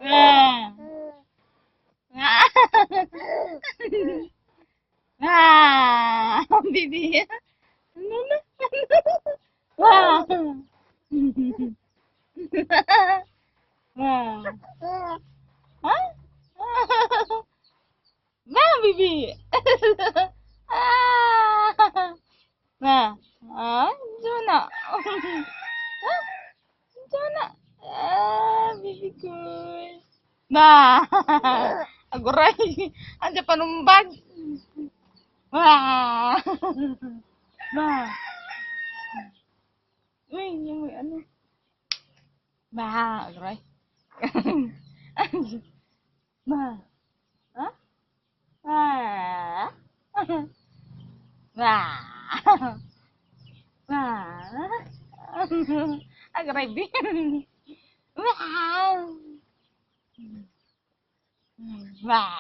Ah. Ah, Bibi. Ano na? Wow. Wow. Ha? Ba, Bibi. Ah. Ba. Ah, Jona. Ah, Jona. Ah, Bibi ko. Ba. Aguray. Anja panumbag. Ba. Ba. Uy, yung ano. Ba, aguray. Ba. Ha? Ah. Ba. Ba. Aguray, Bibi. Wow. Wow.